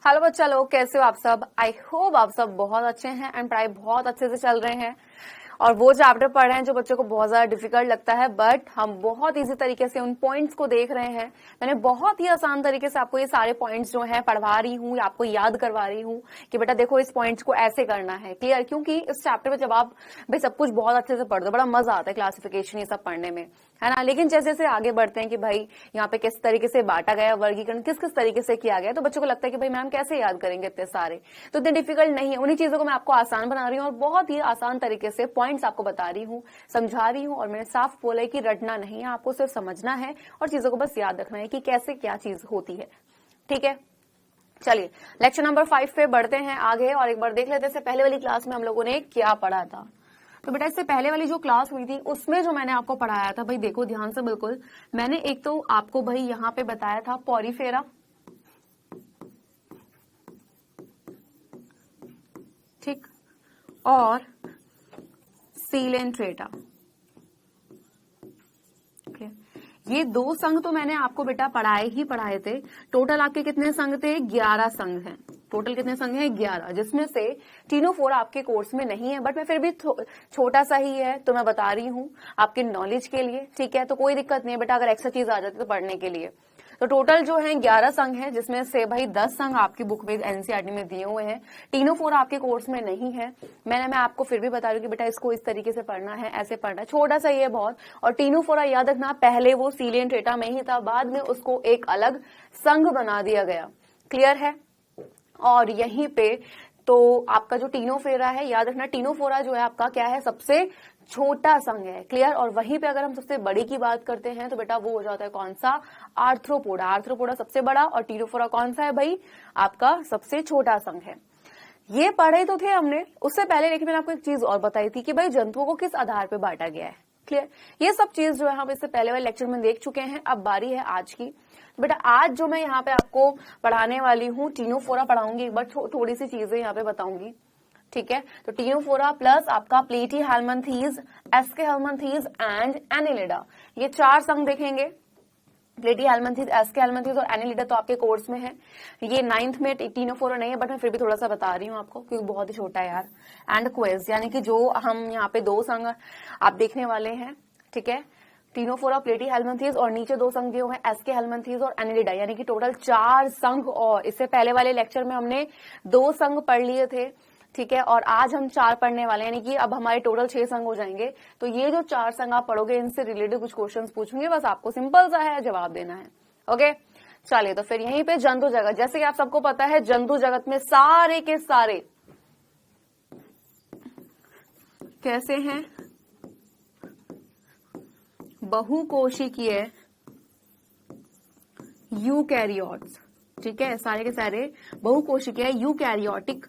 Hello बच्चा लोग, कैसे हो आप सब। आई होप आप सब बहुत अच्छे हैं एंड पढ़ाई बहुत अच्छे से चल रहे हैं और वो चैप्टर पढ़ रहे हैं जो बच्चों को बहुत ज्यादा डिफिकल्ट लगता है, बट हम बहुत इजी तरीके से उन पॉइंट्स को देख रहे हैं। मैंने बहुत ही आसान तरीके से आपको ये सारे पॉइंट्स जो हैं पढ़वा रही हूँ या आपको याद करवा रही हूँ कि बेटा देखो इस पॉइंट्स को ऐसे करना है। क्लियर? क्योंकि इस चैप्टर में जब आप भाई सब कुछ बहुत अच्छे से पढ़ दो, बड़ा मजा आता है क्लासिफिकेशन ये सब पढ़ने में, है ना। लेकिन जैसे जैसे आगे बढ़ते हैं कि भाई यहाँ पे किस तरीके से बांटा गया, वर्गीकरण किस किस तरीके से किया गया, तो बच्चों को लगता है कि भाई मैम कैसे याद करेंगे इतने सारे। तो इतने डिफिकल्ट नहीं है, उन्हीं चीजों को मैं आपको आसान बना रही हूँ और बहुत ही आसान तरीके से पॉइंट्स आपको बता रही हूँ, समझा रही हूँ। और मैंने साफ बोला है कि रटना नहीं है, आपको सिर्फ समझना है और चीजों को बस याद रखना है कि कैसे क्या चीज होती है। ठीक है, चलिए लेक्चर नंबर 5 पे बढ़ते हैं आगे और एक बार देख लेते हैं पहले वाली क्लास में हम लोगों ने क्या पढ़ा था। तो बेटा इससे पहले वाली जो क्लास हुई थी उसमें जो मैंने आपको पढ़ाया था, भाई देखो ध्यान से बिल्कुल, मैंने एक तो आपको भाई यहाँ पे बताया था पॉरीफेरा, ठीक, और सीलेंट्रेटा। ये दो संघ तो मैंने आपको बेटा पढ़ाए थे। टोटल आपके कितने संघ थे? 11 संघ हैं। टोटल कितने संघ हैं? 11, जिसमें से टीनोफोरा आपके कोर्स में नहीं है, बट मैं फिर भी छोटा सा ही है तो मैं बता रही हूँ आपके नॉलेज के लिए। ठीक है, तो कोई दिक्कत नहीं है बेटा, अगर एक्स्ट्रा चीज आ जाती तो पढ़ने के लिए। तो टोटल जो है 11 संघ हैं, जिसमें से भाई 10 संघ आपकी बुक में एनसीईआरटी में दिए हुए हैं। टीनोफोरा आपके कोर्स में नहीं है। मैं आपको फिर भी बता रही हूँ कि बेटा इसको इस तरीके से पढ़ना है, ऐसे पढ़ना है, छोटा सा ही है बहुत। और टीनोफोरा याद रखना, पहले वो सीलिएंट्रेटा में ही था, बाद में उसको एक अलग संघ बना दिया गया। क्लियर है? और यहीं पे तो आपका जो टीनोफोरा है, याद रखना टीनोफोरा जो है आपका क्या है? सबसे छोटा संघ है। क्लियर? और वहीं पे अगर हम सबसे बड़ी की बात करते हैं तो बेटा वो हो जाता है कौन सा? आर्थ्रोपोडा। आर्थ्रोपोडा सबसे बड़ा और टीनोफोरा कौन सा है भाई? आपका सबसे छोटा संघ है। ये पढ़े तो थे हमने उससे पहले, लेकिन मैंने आपको एक चीज और बताई थी कि भाई जंतुओं को किस आधार पर बांटा गया है। क्लियर? ये सब चीज जो है हम इससे पहले वाले लेक्चर में देख चुके हैं। अब बारी है आज की। बेटा आज जो मैं यहाँ पे आपको पढ़ाने वाली हूँ, टीनोफोरा पढ़ाऊंगी, एक बार थोड़ी सी चीजें यहाँ पे बताऊंगी। ठीक है, तो टीनोफोरा प्लस आपका प्लेटीहेल्मिन्थीज, एस्केहेल्मिन्थीज एंड एनिलिडा, ये 4 संघ देखेंगे। प्लेटीहेल्मिन्थीज, एस्केहेल्मिन्थीज और एनिलिडा तो आपके कोर्स में है। ये 9th में टीनोफोरा नहीं है, बट मैं फिर भी थोड़ा सा बता रही हूँ आपको क्योंकि बहुत ही छोटा है यार। एंड क्वेज, यानी कि जो हम यहाँ पे 2 संघ आप देखने वाले हैं। ठीक है, टीनोफोरा, प्लेटीहेल्मिन्थीज और नीचे 2 संघ दिए हुए हैं एस्केहेल्मिन्थीज और एनिलिडा, यानी कि टोटल 4 संघ। और इससे पहले वाले लेक्चर में हमने 2 संघ पढ़ लिए थे। ठीक है, और आज हम 4 पढ़ने वाले हैं, यानी कि अब हमारे टोटल 6 संघ हो जाएंगे। तो ये जो 4 संघ आप पढ़ोगे इनसे रिलेटेड कुछ क्वेश्चंस पूछूंगे, बस आपको सिंपल सा है जवाब देना है। ओके, चलिए तो फिर यहीं पे जंतु जगत, जैसे कि आप सबको पता है जंतु जगत में सारे के सारे कैसे हैं? बहुकोशिकीय यूकैरियोट्स। ठीक है, सारे के सारे बहुकोशिकीय यूकैरियोटिक,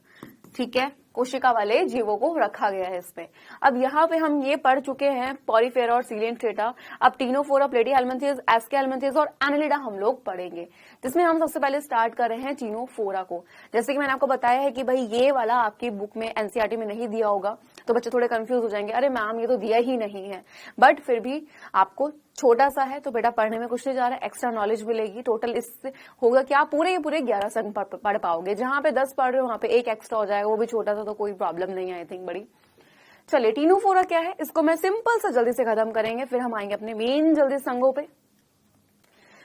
ठीक है, कोशिका वाले जीवों को रखा गया है इसमें। अब यहाँ पे हम ये पढ़ चुके हैं पॉरीफेरा और सीलिएंट्रेटा। अब टीनोफोरा, प्लेटीहेल्मिन्थीज, एस्केहेल्मिन्थीज और एनिलिडा हम लोग पढ़ेंगे, जिसमें हम सबसे पहले स्टार्ट कर रहे हैं टीनोफोरा को। जैसे कि मैंने आपको बताया है कि भाई ये वाला आपकी बुक में एनसीईआरटी में नहीं दिया होगा, तो बच्चे थोड़े कंफ्यूज हो जाएंगे, अरे मैम ये तो दिया ही नहीं है। बट फिर भी आपको छोटा सा है तो बेटा पढ़ने में कुछ नहीं जा रहा है, एक्स्ट्रा नॉलेज मिलेगी। टोटल इससे होगा कि आप पूरे 11 संघ पढ़ पाओगे। जहां पे 10 पढ़ रहे हो वहां पे 1 एक्स्ट्रा हो जाएगा, वो भी छोटा सा, तो कोई प्रॉब्लम नहीं है आई थिंक बड़ी। चलिए टीनोफोरा क्या है इसको मैं सिंपल सा जल्दी से खत्म करेंगे, फिर हम आएंगे अपने मेन जल्दी संघों पे।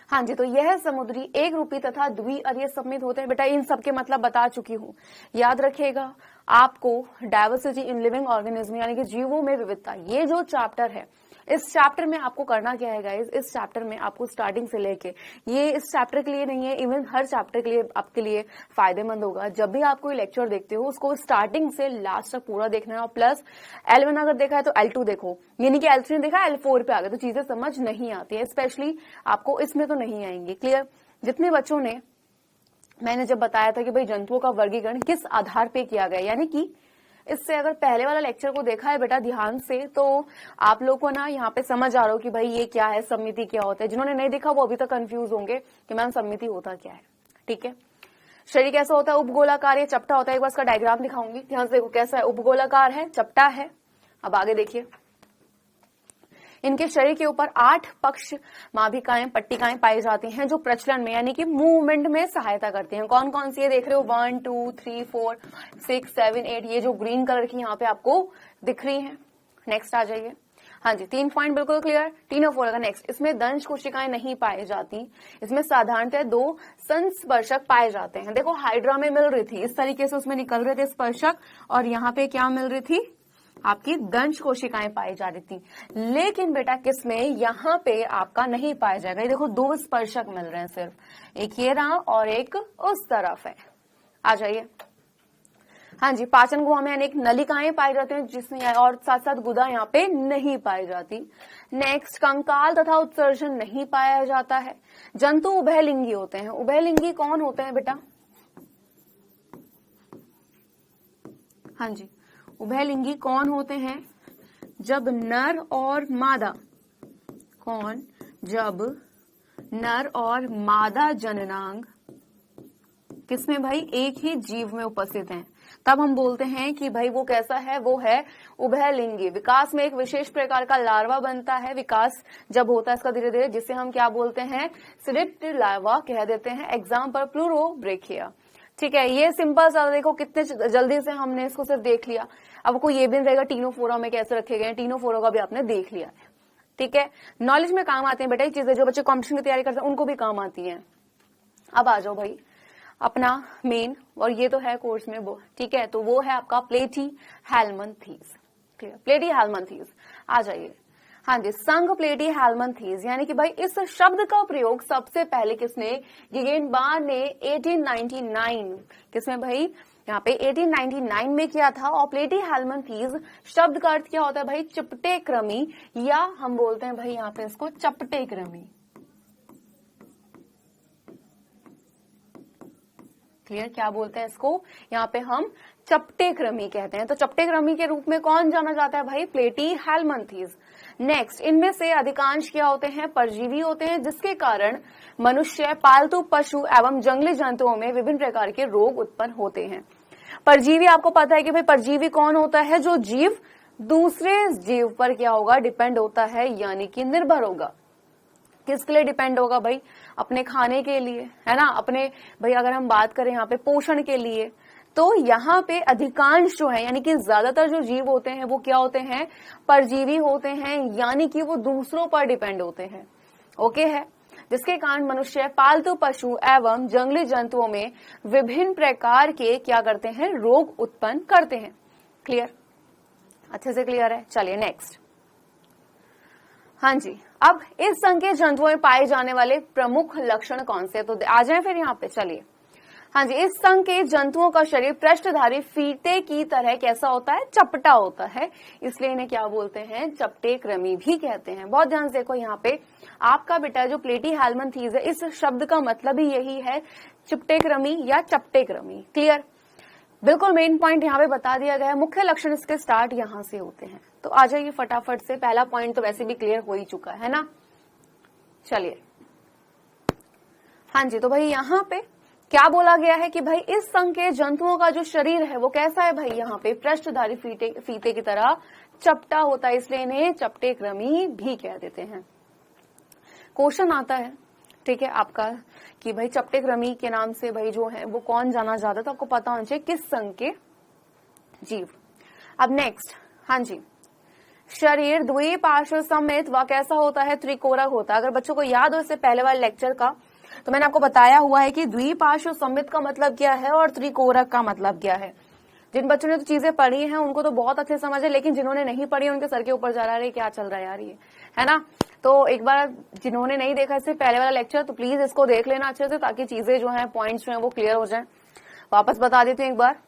हाँ जी, तो यह समुद्री एक रूपी तथा द्विअरीय सममित होते हैं। बेटा इन सबके मतलब बता चुकी हूँ, याद रखिएगा आपको। डायवर्सिटी इन लिविंग ऑर्गेनिज्म, यानी कि जीवों में विविधता, ये जो चैप्टर है, इस चैप्टर में आपको करना क्या है गाइस? इस चैप्टर में आपको स्टार्टिंग से लेके, ये इस चैप्टर के लिए नहीं है, इवन हर चैप्टर के लिए आपके लिए फायदेमंद होगा। जब भी आप कोई लेक्चर देखते हो उसको स्टार्टिंग से लास्ट तक पूरा देखना है। और प्लस L1 अगर देखा है तो L2 देखो, यानी कि L3 ने देखा, L4 पे आ गए तो चीजें समझ नहीं आती है, स्पेशली आपको इसमें तो नहीं आएंगी। क्लियर? जितने बच्चों ने, मैंने जब बताया था कि भाई जंतुओं का वर्गीकरण किस आधार पे किया गया, यानी कि इससे अगर पहले वाला लेक्चर को देखा है बेटा ध्यान से, तो आप लोग को ना यहाँ पे समझ आ रहा हो कि भाई ये क्या है, समिति क्या होता है। जिन्होंने नहीं देखा वो अभी तक कंफ्यूज होंगे कि मैम समिति होता क्या है। ठीक है, शरीर कैसा होता है? उपगोलाकार या चपटा होता है। एक बार इसका डायग्राम दिखाऊंगी, ध्यान से देखो कैसा है, उपगोलाकार है, चपटा है। अब आगे देखिए, इनके शरीर के ऊपर 8 पक्ष माभिकाएं पट्टिकाएं पाई जाती हैं जो प्रचलन में यानी कि मूवमेंट में सहायता करती हैं। कौन कौन सी है देख रहे हो, 1 2 3 4 6 7 8, ये जो ग्रीन कलर की यहाँ पे आपको दिख रही है। नेक्स्ट आ जाइए। हाँ जी, 3 पॉइंट बिल्कुल क्लियर। टीनोफोरा का नेक्स्ट, इसमें दंश कोशिकाएं नहीं पाई जाती, इसमें साधारणतः 2 संस्पर्शक पाए जाते हैं। देखो हाइड्रा में मिल रही थी, इस तरीके से उसमें निकल रहे थे स्पर्शक, और यहाँ पे क्या मिल रही थी, आपकी दंश कोशिकाएं पाई जा रही थी। लेकिन बेटा किसमें, यहाँ पे आपका नहीं पाया जाएगा। ये देखो 2 स्पर्शक मिल रहे हैं सिर्फ, एक ये रहा और एक उस तरफ है। आ जाइए। हाँ जी, पाचन गुहा में अनेक नलिकाएं पाई जाती हैं जिसमें, और साथ साथ गुदा यहाँ पे नहीं पाई जाती। नेक्स्ट, कंकाल तथा उत्सर्जन नहीं पाया जाता है। जंतु उभयलिंगी होते हैं। उभयलिंगी कौन होते हैं बेटा, हाँ जी, उभयलिंगी कौन होते हैं, जब नर और मादा, कौन, जब नर और मादा जननांग किसमें भाई, एक ही जीव में उपस्थित हैं, तब हम बोलते हैं कि भाई वो कैसा है, वो है उभयलिंगी। विकास में एक विशेष प्रकार का लार्वा बनता है, विकास जब होता है इसका धीरे धीरे, जिसे हम क्या बोलते हैं, सिलिप्ड लार्वा कह देते हैं। Example Pleurobrachia. ठीक है, ये सिंपल सा, देखो कितने जल्दी से हमने इसको सिर्फ देख लिया। अब आपको ये भी रहेगा टीनोफोरा में कैसे रखे गए, टीनोफोरा का भी आपने देख लिया। ठीक है, नॉलेज में काम आते हैं बेटा ये चीजें, जो बच्चे कॉम्पिटिशन की तैयारी करते हैं उनको भी काम आती है। अब आ जाओ भाई अपना मेन, और ये तो है कोर्स में वो, ठीक है, तो वो है आपका प्लेटी हेलमंथीज। क्लियर, प्लेटी हेलमंथीज। आ जाइए। हाँ जी, संघ प्लेटी हेलमंथीज, यानी कि भाई इस शब्द का प्रयोग सबसे पहले किसने, गिगेनबार्ग ने 1899, किसमें भाई, यहाँ पे 1899 में किया था। और प्लेटी हेलमंथीज शब्द का अर्थ क्या होता है भाई, चपटे क्रमी, या हम बोलते हैं भाई यहाँ पे इसको चपटे क्रमी। क्लियर, क्या बोलते हैं इसको, यहाँ पे हम चपटे क्रमी कहते हैं। तो चपटे क्रमी के रूप में कौन जाना जाता है भाई, प्लेटी हेलमंथीज। नेक्स्ट, इनमें से अधिकांश क्या होते हैं, परजीवी होते हैं, जिसके कारण मनुष्य, पालतू पशु एवं जंगली जंतुओं में विभिन्न प्रकार के रोग उत्पन्न होते हैं। परजीवी, आपको पता है कि भाई परजीवी कौन होता है, जो जीव दूसरे जीव पर क्या होगा, डिपेंड होता है, यानी कि निर्भर होगा। किसके लिए डिपेंड होगा भाई, अपने खाने के लिए, है ना, अपने भाई अगर हम बात करें यहाँ पे पोषण के लिए, तो यहाँ पे अधिकांश जो है, यानी कि ज्यादातर जो जीव होते हैं वो क्या होते हैं, परजीवी होते हैं, यानी कि वो दूसरों पर डिपेंड होते हैं। ओके है, जिसके कारण मनुष्य, पालतू पशु एवं जंगली जंतुओं में विभिन्न प्रकार के क्या करते हैं, रोग उत्पन्न करते हैं। क्लियर, अच्छे से क्लियर है। चलिए नेक्स्ट। हाँ जी, अब इस संघ के जंतुओं में पाए जाने वाले प्रमुख लक्षण कौन से, तो आ जाए फिर यहाँ पे। चलिए, हाँ जी, इस संघ के जंतुओं का शरीर पृष्ठधारी फीते की तरह कैसा होता है, चपटा होता है, इसलिए इन्हें क्या बोलते हैं, चपटे क्रमी भी कहते हैं। बहुत ध्यान से देखो यहाँ पे, आपका बेटा जो प्लेटी हेलमंथीज है, इस शब्द का मतलब ही यही है, चपटे क्रमी या चपटे क्रमी। क्लियर, बिल्कुल मेन पॉइंट यहाँ पे बता दिया गया है। मुख्य लक्षण इसके स्टार्ट यहाँ से होते हैं। तो आ जाइए फटाफट से, पहला पॉइंट तो वैसे भी क्लियर हो ही चुका है ना। चलिए, हाँ जी, तो भाई यहाँ पे क्या बोला गया है कि भाई इस संघ के जंतुओं का जो शरीर है वो कैसा है भाई, यहाँ पे पृष्ठधारी फीते की तरह चपटा होता है, इसलिए इन्हें चपटे क्रमी भी कह देते हैं। क्वेश्चन आता है, ठीक है, आपका कि भाई चपटे क्रमी के नाम से भाई जो है वो कौन जाना जाता है, तो आपको पता होना चाहिए किस संघ के जीव। अब नेक्स्ट, हाँ जी, शरीर द्विपार्श्व समेत व कैसा होता है, त्रिकोरक होता है। अगर बच्चों को याद हो इससे पहले वाले लेक्चर का, तो मैंने आपको बताया हुआ है कि द्विपार्श्व समेत का मतलब क्या है और त्रिकोरक का मतलब क्या है। जिन बच्चों ने तो चीजें पढ़ी हैं उनको तो बहुत अच्छे समझ है, लेकिन जिन्होंने नहीं पढ़ी उनके सर के ऊपर जा रहा है क्या चल रहा है यार ये, है ना। तो एक बार जिन्होंने नहीं देखा इससे पहले वाला लेक्चर, तो प्लीज इसको देख लेना अच्छे से, ताकि चीजें जो है, पॉइंट्स जो है वो क्लियर हो जाए। वापस बता देते हैं एक बार,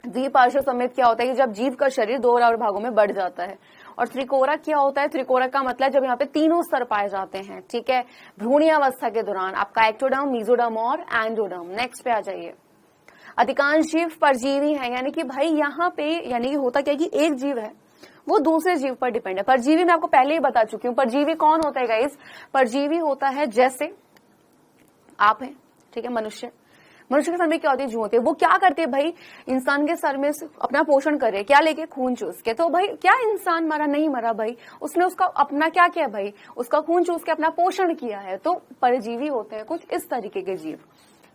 द्विपार्श्व समेत क्या होता है कि जब जीव का शरीर 2 बराबर भागों में बढ़ जाता है। और त्रिकोरक क्या होता है, त्रिकोरक का मतलब जब यहाँ पे तीनों स्तर पाए जाते हैं, ठीक है, भ्रूणीयावस्था के दौरान, आपका एक्टोडर्म, मेसोडर्म और एंडोडर्म। नेक्स्ट पे आ जाइए। अधिकांश जीव परजीवी हैं, यानी कि भाई यहाँ पे यानी कि होता क्या कि एक जीव है वो दूसरे जीव पर डिपेंड है। परजीवी मैं आपको पहले ही बता चुकी हूँ, परजीवी कौन होता है गाइस, परजीवी होता है जैसे आप हैं, ठीक है, मनुष्य, मनुष्य के सर में क्या होती है, जू होती है। वो क्या करती है भाई, इंसान के सर में अपना पोषण करे, क्या लेके, खून चूस के। तो भाई क्या इंसान मरा, नहीं मरा भाई, उसने उसका अपना क्या किया भाई, उसका खून चूस के अपना पोषण किया है। तो परजीवी होते हैं कुछ इस तरीके के जीव।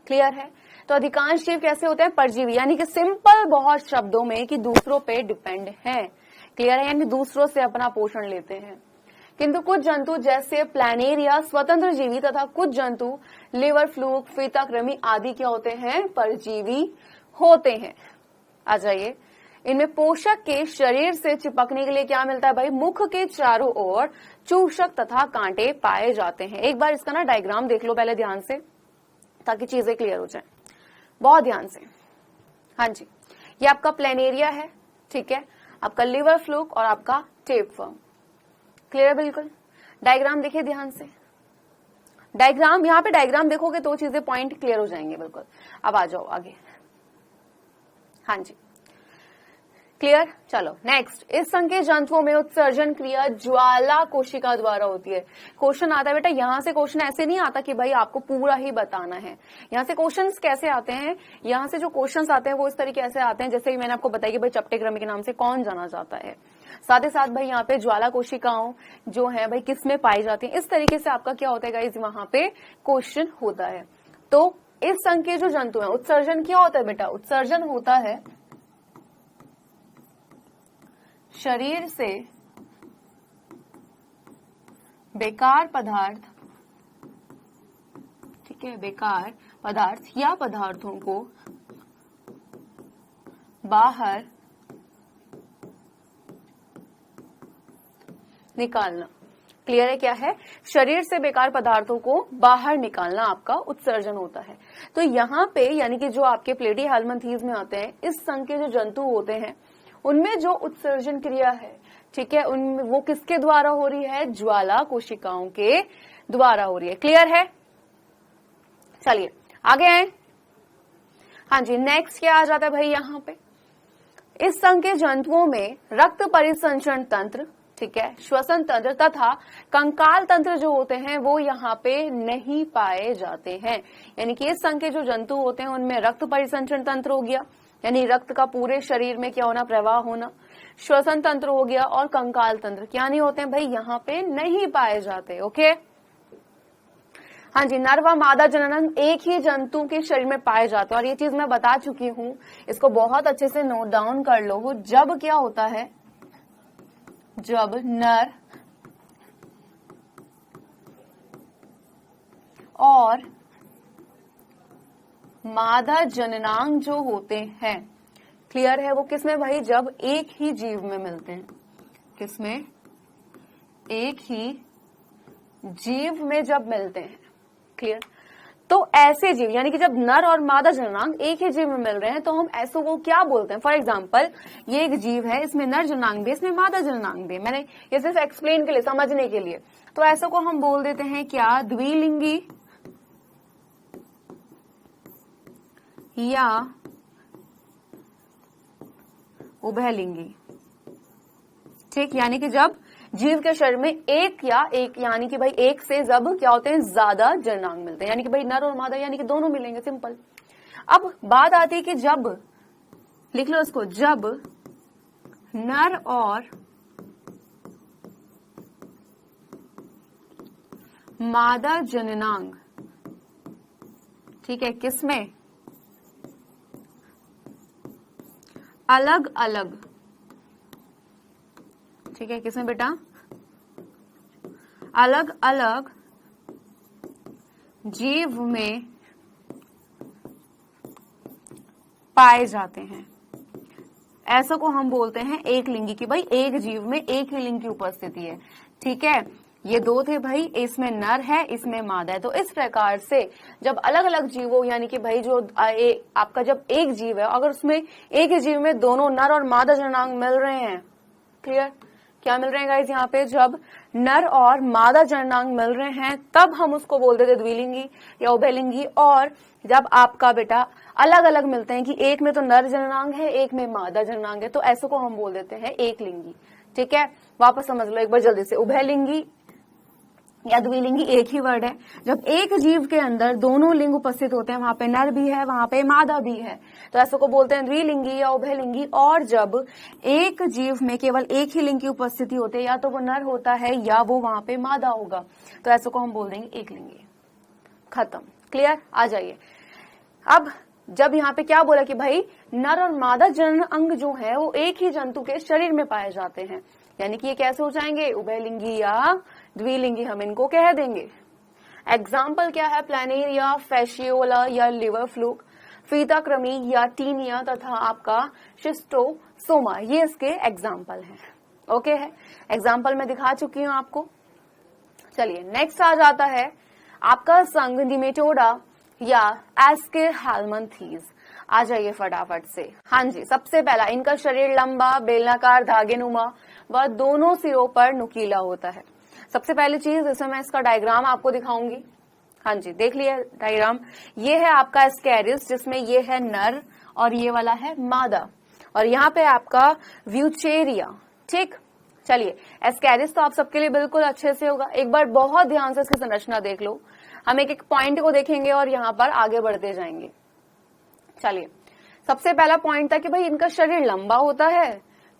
क्लियर है। तो अधिकांश जीव कैसे होते हैं, परजीवी, यानी कि सिंपल बहुत शब्दों में कि दूसरों पे डिपेंड है। क्लियर है, यानी दूसरों से अपना पोषण लेते हैं। किंतु कुछ जंतु जैसे प्लैनेरिया स्वतंत्र जीवी तथा कुछ जंतु लिवर फ्लूक, फीता कृमि आदि क्या होते हैं, परजीवी होते हैं। आ जाइए, इनमें पोषक के शरीर से चिपकने के लिए क्या मिलता है भाई, मुख के चारों ओर चूषक तथा कांटे पाए जाते हैं। एक बार इसका ना डायग्राम देख लो पहले ध्यान से, ताकि चीजें क्लियर हो जाए, बहुत ध्यान से। हाँ जी, ये आपका प्लैनेरिया है, ठीक है, आपका लिवर फ्लूक और आपका टेपवर्म। क्लियर है बिल्कुल। डायग्राम देखिए ध्यान से, डायग्राम, यहाँ पे डायग्राम देखोगे तो चीजें पॉइंट क्लियर हो जाएंगे बिल्कुल। अब आ जाओ आगे। हाँ जी, क्लियर। चलो नेक्स्ट, इस संघ के जंतुओं में उत्सर्जन क्रिया ज्वाला कोशिका द्वारा होती है। क्वेश्चन आता है बेटा, यहाँ से क्वेश्चन ऐसे नहीं आता कि भाई आपको पूरा ही बताना है। यहाँ से क्वेश्चंस कैसे आते हैं, यहाँ से जो क्वेश्चंस आते हैं वो इस तरीके से आते हैं जैसे कि मैंने आपको बताया कि भाई चपटे कृमि के नाम से कौन जाना जाता है। साथ ही साथ भाई यहाँ पे ज्वाला कोशिकाओं जो है भाई किस में पाई जाती है, इस तरीके से आपका क्या होता है गाइस, वहां पे क्वेश्चन होता है। तो इस संघ के जो जंतु है, उत्सर्जन क्या होता है बेटा, उत्सर्जन होता है शरीर से बेकार पदार्थ, ठीक है, बेकार पदार्थ या पदार्थों को बाहर निकालना। क्लियर है, क्या है, शरीर से बेकार पदार्थों को बाहर निकालना आपका उत्सर्जन होता है। तो यहाँ पे यानी कि जो आपके प्लेटीहेल्मिन्थीज में आते हैं, इस संघ के जो जंतु होते हैं उनमें जो उत्सर्जन क्रिया है, ठीक है, उनमें वो किसके द्वारा हो रही है, ज्वाला कोशिकाओं के द्वारा हो रही है। क्लियर है, चलिए आगे आए। हाँ जी, नेक्स्ट क्या आ जाता है भाई, यहाँ पे इस संघ के जंतुओं में रक्त परिसंचरण तंत्र, ठीक है, श्वसन तंत्र तथा कंकाल तंत्र जो होते हैं वो यहाँ पे नहीं पाए जाते हैं। यानी कि इस संघ के जो जंतु होते हैं उनमें रक्त परिसंचरण तंत्र हो गया, यानी रक्त का पूरे शरीर में क्या होना, प्रवाह होना, श्वसन तंत्र हो गया, और कंकाल तंत्र क्या नहीं होते हैं भाई, यहाँ पे नहीं पाए जाते। ओके, हाँ जी, नर व मादा जनन एक ही जंतु के शरीर में पाए जाते हैं, और ये चीज मैं बता चुकी हूँ, इसको बहुत अच्छे से नोट डाउन कर लो। जब क्या होता है, जब नर और मादा जननांग जो होते हैं, क्लियर है, वो किसमें भाई, जब एक ही जीव में मिलते हैं, किसमें, एक ही जीव में जब मिलते हैं। क्लियर। तो ऐसे जीव यानी कि जब नर और मादा जननांग एक ही जीव में मिल रहे हैं तो हम ऐसों को क्या बोलते हैं। फॉर एग्जाम्पल ये एक जीव है, इसमें नर जननांग भी, इसमें मादा जननांग भी, मैंने ये सिर्फ एक्सप्लेन के लिए, समझने के लिए, तो ऐसों को हम बोल देते हैं क्या, द्विलिंगी या उभयलिंगी। ठीक, यानी कि जब जीव के शरीर में एक या एक यानी कि भाई एक से जब क्या होते हैं, ज्यादा जननांग मिलते हैं, यानी कि भाई नर और मादा यानी कि दोनों मिलेंगे, सिंपल। अब बात आती है कि जब, लिख लो इसको, जब नर और मादा जननांग, ठीक है, किसमें, अलग अलग, ठीक है, किसमें बेटा, अलग अलग जीव में पाए जाते हैं, ऐसा को हम बोलते हैं एक लिंगी की। भाई एक जीव में एक ही लिंग की उपस्थिति है। ठीक है, ये दो थे भाई, इसमें नर है, इसमें मादा है। तो इस प्रकार से जब अलग अलग जीवों यानी कि भाई जो आपका जब एक जीव है, अगर उसमें एक ही जीव में दोनों नर और मादा जननांग मिल रहे हैं, क्लियर, क्या मिल रहे हैं गाइस यहाँ पे, जब नर और मादा जननांग मिल रहे हैं तब हम उसको बोल देते द्विलिंगी या उभयलिंगी। और जब आपका बेटा अलग अलग मिलते हैं कि एक में तो नर जननांग है, एक में मादा जननांग है, तो ऐसे को हम बोल देते हैं एक लिंगी। ठीक है, वापस समझ लो एक बार जल्दी से, उभयलिंगी या द्विलिंगी एक ही वर्ड है। जब एक जीव के अंदर दोनों लिंग उपस्थित होते हैं, वहां पे नर भी है, वहां पे मादा भी है, तो ऐसे को बोलते हैं द्विलिंगी या उभयलिंगी। और जब एक जीव में केवल एक ही लिंग की उपस्थिति होती है, या तो वो नर होता है या वो वहां पे मादा होगा, तो ऐसे को हम बोल देंगे एकलिंगी। खत्म। क्लियर? आ जाइए। अब जब यहाँ पे क्या बोला कि भाई नर और मादा जनन अंग जो है वो एक ही जंतु के शरीर में पाए जाते हैं, यानी कि ये कैसे हो जाएंगे? उभयलिंगी या द्विलिंगी हम इनको कह देंगे। एग्जाम्पल क्या है? प्लैनेरिया, फैशियोला या लिवर फ्लूक, फीताक्रमी या टीनिया तथा आपका शिस्टोसोमा, ये इसके एग्जाम्पल हैं। ओके है, एग्जाम्पल मैं दिखा चुकी हूं आपको। चलिए नेक्स्ट आ जाता है आपका संघ निमेटोडा या एस्केहेलमिंथेस। आ जाइए फटाफट से। हाँ जी, सबसे पहला इनका शरीर लंबा, बेलनाकार, धागेनुमा व दोनों सिरों पर नुकीला होता है। सबसे पहली चीज, इसमें मैं इसका डायग्राम आपको दिखाऊंगी। हाँ जी, देख लिया डायग्राम। ये है आपका एस्कैरिस, जिसमें ये है नर और ये वाला है मादा, और यहाँ पे आपका व्यूचेरिया। ठीक, चलिए एस्कैरिस तो आप सबके लिए बिल्कुल अच्छे से होगा। एक बार बहुत ध्यान से इसकी संरचना देख लो। हम एक एक पॉइंट को देखेंगे और यहाँ पर आगे बढ़ते जाएंगे। चलिए, सबसे पहला पॉइंट था कि भाई इनका शरीर लंबा होता है,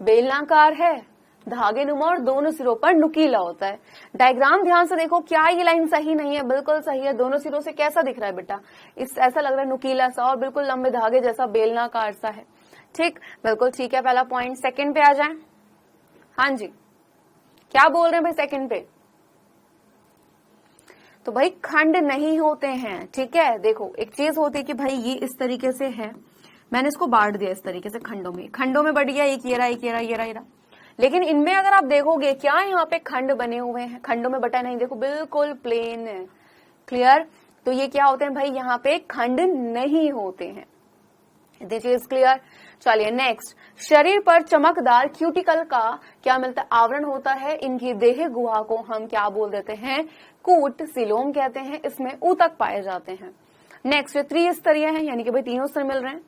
बेलनाकार है, धागेनुमा और दोनों सिरों पर नुकीला होता है। डायग्राम ध्यान से देखो, क्या ये लाइन सही नहीं है? बिल्कुल सही है। दोनों सिरों से कैसा दिख रहा है बेटा? इस ऐसा लग रहा है नुकीला सा और बिल्कुल लंबे धागे जैसा बेलनाकार सा है। ठीक, बिल्कुल ठीक है पहला पॉइंट। सेकंड पे आ जाए। हाँ जी, क्या बोल रहे हैं भाई सेकंड पे? तो भाई खंड नहीं होते हैं। ठीक है, देखो एक चीज होती है कि भाई ये इस तरीके से है, मैंने इसको बांट दिया इस तरीके से खंडों में, खंडों में बढ़ गया, एक ये रहा, एक ये रहा, ये रहा, ये रहा। लेकिन इनमें अगर आप देखोगे क्या यहाँ पे खंड बने हुए हैं? खंडों में बटा नहीं, देखो बिल्कुल प्लेन है। क्लियर? तो ये क्या होते हैं भाई? यहाँ पे खंड नहीं होते हैं। This is clear. चलिए नेक्स्ट, शरीर पर चमकदार क्यूटिकल का क्या मिलता है? आवरण होता है। इनकी देह गुहा को हम क्या बोल देते हैं? कूट सिलोम कहते हैं। इसमें ऊतक पाए जाते हैं। नेक्स्ट, त्रिस्तरीय है, यानी कि भाई तीनों स्तर मिल रहे हैं।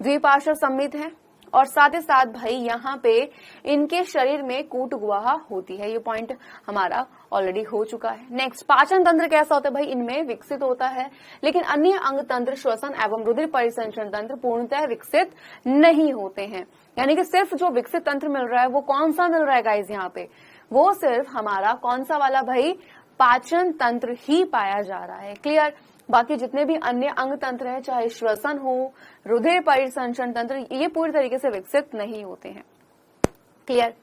द्विपार्श्व सम्मित है, और साथ ही साथ भाई यहाँ पे इनके शरीर में कूट गुहा होती है। ये पॉइंट हमारा ऑलरेडी हो चुका है। नेक्स्ट, पाचन तंत्र कैसा होता है भाई? इनमें विकसित होता है, लेकिन अन्य अंग तंत्र, श्वसन एवं रुधिर परिसंचरण तंत्र पूर्णतः विकसित नहीं होते हैं। यानी कि सिर्फ जो विकसित तंत्र मिल रहा है वो कौन सा मिल रहा है गाइस? यहाँ पे वो सिर्फ हमारा कौन सा वाला भाई? पाचन तंत्र ही पाया जा रहा है। क्लियर? बाकी जितने भी अन्य अंग तंत्र हैं, चाहे श्वसन हो, रुधिर परिसंचरण तंत्र, ये पूरी तरीके से विकसित नहीं होते हैं। क्लियर?